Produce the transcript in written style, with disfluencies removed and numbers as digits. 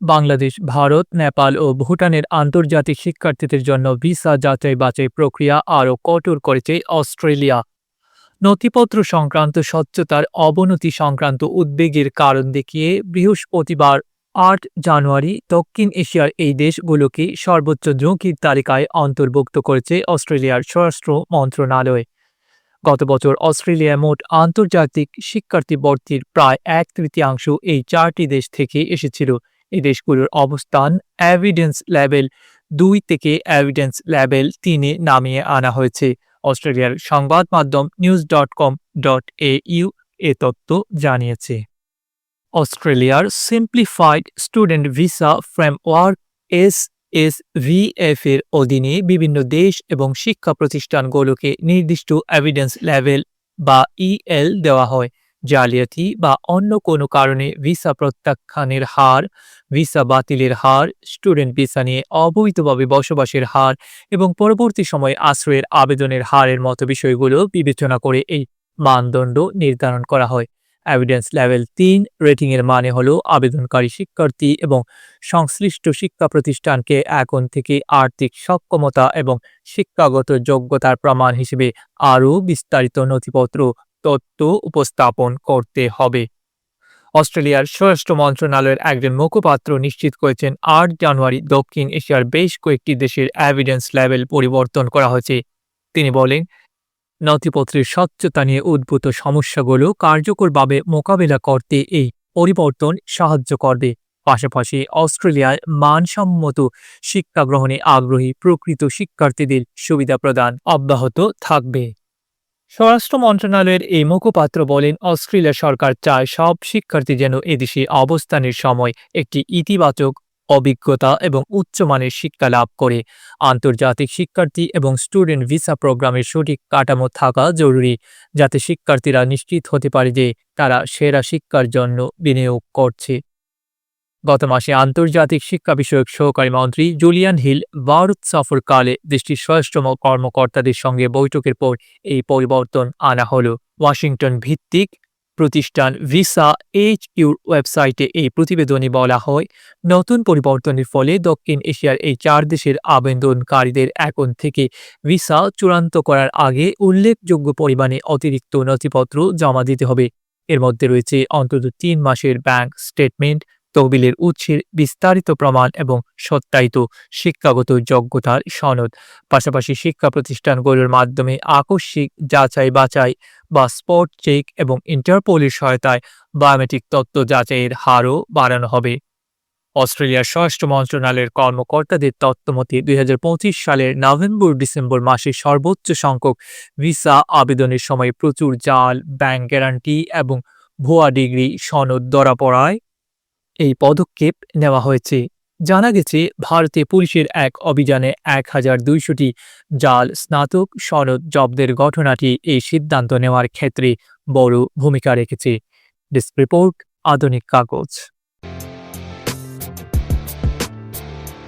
বাংলাদেশ, ভারত, নেপাল ও ভুটানের আন্তর্জাতিক শিক্ষার্থীদের জন্য ভিসা যাচাই-বাছাই প্রক্রিয়া আরও কঠোর করেছে অস্ট্রেলিয়া। নথিপত্র সংক্রান্ত স্বচ্ছতার অবনতি সংক্রান্ত উদ্বেগের কারণ দেখিয়ে বৃহস্পতিবার ৮ জানুয়ারি দক্ষিণ এশিয়ার এই দেশগুলোকে সর্বোচ্চ ঝুঁকির তালিকায় অন্তর্ভুক্ত করেছে অস্ট্রেলিয়ার স্বরাষ্ট্র মন্ত্রণালয়। গত বছর অস্ট্রেলিয়ায় মোট আন্তর্জাতিক শিক্ষার্থী ভর্তির প্রায় ১/৩ এই ৪টি দেশ থেকে এসেছিল। এই দেশগুলোর অবস্থান এভিডেন্স লেভেল ২ থেকে এভিডেন্স লেভেল ৩-এ নামিয়ে আনা হয়েছে। অস্ট্রেলিয়ার সংবাদ মাধ্যম news.com.au এ তথ্য জানিয়েছে। অস্ট্রেলিয়ার simplified student visa framework SSVF এর অধীনে বিভিন্ন দেশ এবং শিক্ষা প্রতিষ্ঠানগুলোকে নির্দিষ্ট এভিডেন্স লেভেল বা EL দেওয়া হয়। জালিয়াতি বা অন্য কোনো কারণে ভিসা প্রত্যাখ্যানের হার, ভিসা বাতিলের হার, স্টুডেন্ট ভিসা নিয়ে অবৈধভাবে বসবাসের হার এবং পরবর্তী সময়ে আশ্রয়ের আবেদনের হারের মতো বিষয়গুলো বিবেচনা করে এই মানদণ্ড নির্ধারণ করা হয়। এভিডেন্স লেভেল ৩ রেটিংয়ের মানে হলো আবেদনকারী শিক্ষার্থী এবং সংশ্লিষ্ট শিক্ষা প্রতিষ্ঠানকে এখন থেকে আর্থিক সক্ষমতা এবং শিক্ষাগত যোগ্যতার প্রমাণ হিসেবে আরও বিস্তারিত নথিপত্র তথ্য উপস্থাপন করতে হবে। অস্ট্রেলিয়ার স্বরাষ্ট্র মন্ত্রণালয়ের একজন মুখপাত্র নিশ্চিত করেছেন ৮ জানুয়ারি দক্ষিণ এশিয়ার বেশ কয়েকটি দেশের এভিডেন্স লেভেল পরিবর্তন করা হয়েছে। তিনি বলেন, নথিপত্রের স্বচ্ছতা নিয়ে উদ্ভূত সমস্যাগুলো কার্যকরভাবে মোকাবেলা করতে এই পরিবর্তন সাহায্য করবে। পাশাপাশি অস্ট্রেলিয়ায় মানসম্মত শিক্ষা গ্রহণে আগ্রহী প্রকৃত শিক্ষার্থীদের সুবিধা প্রদান অব্যাহত থাকবে। স্বরাষ্ট্র মন্ত্রণালয়ের এই মুখপাত্র বলেন, অস্ট্রেলিয়া সরকার চায় সব শিক্ষার্থী যেন এদেশে অবস্থানের সময় একটি ইতিবাচক অভিজ্ঞতা এবং উচ্চমানের শিক্ষা লাভ করে। আন্তর্জাতিক শিক্ষার্থী এবং স্টুডেন্ট ভিসা প্রোগ্রামের সঠিক কাঠামো থাকা জরুরি, যাতে শিক্ষার্থীরা নিশ্চিত হতে পারে যে তারা সেরা শিক্ষার জন্য বিনিয়োগ করছে। গত মাসে আন্তর্জাতিক শিক্ষা বিষয়ক সহকারী মন্ত্রী জুলিয়ান হিল ভারত সফরকালে দেশটির স্বরাষ্ট্র কর্মকর্তাদের সঙ্গে বৈঠকের পর এই পরিবর্তন আনা হলো। ওয়াশিংটন ভিত্তিক প্রতিষ্ঠান ভিসা HQর ওয়েবসাইটে এই প্রতিবেদনে বলা হয়, নতুন পরিবর্তনের ফলে দক্ষিণ এশিয়ার এই ৪ দেশের আবেদনকারীদের এখন থেকে ভিসা চূড়ান্ত করার আগে উল্লেখযোগ্য পরিমাণে অতিরিক্ত নথিপত্র জমা দিতে হবে। এর মধ্যে রয়েছে অন্তত ৩ মাসের ব্যাংক স্টেটমেন্ট, তহবিলের উৎসের বিস্তারিত প্রমাণ এবং সত্যায়িত শিক্ষাগত যোগ্যতার সনদ। পাশাপাশি শিক্ষা প্রতিষ্ঠানগুলোর মাধ্যমে আকস্মিক যাচাই-বাছাই বা স্পট চেক এবং ইন্টারপোলের সহায়তায় বায়োমেট্রিক তথ্য যাচাইয়ের হারও বাড়ানো হবে। অস্ট্রেলিয়ার স্বরাষ্ট্র মন্ত্রণালয়ের কর্মকর্তাদের তথ্যমতে ২০২৫ সালের নভেম্বর-ডিসেম্বর মাসে সর্বোচ্চ সংখ্যক ভিসা আবেদনের সময় প্রচুর জাল, ব্যাংক গ্যারান্টি এবং ভুয়া ডিগ্রি সনদ ধরা পড়ায় এই পদক্ষেপ নেওয়া হয়েছে। জানা গেছে, ভারতে পুলিশের এক অভিযানে ১,২০০টি জাল স্নাতক সনদ জব্দের ঘটনাটি এই সিদ্ধান্ত নেওয়ার ক্ষেত্রে বড় ভূমিকা রেখেছে। ডেস্ক রিপোর্ট, আধুনিক কাগজ।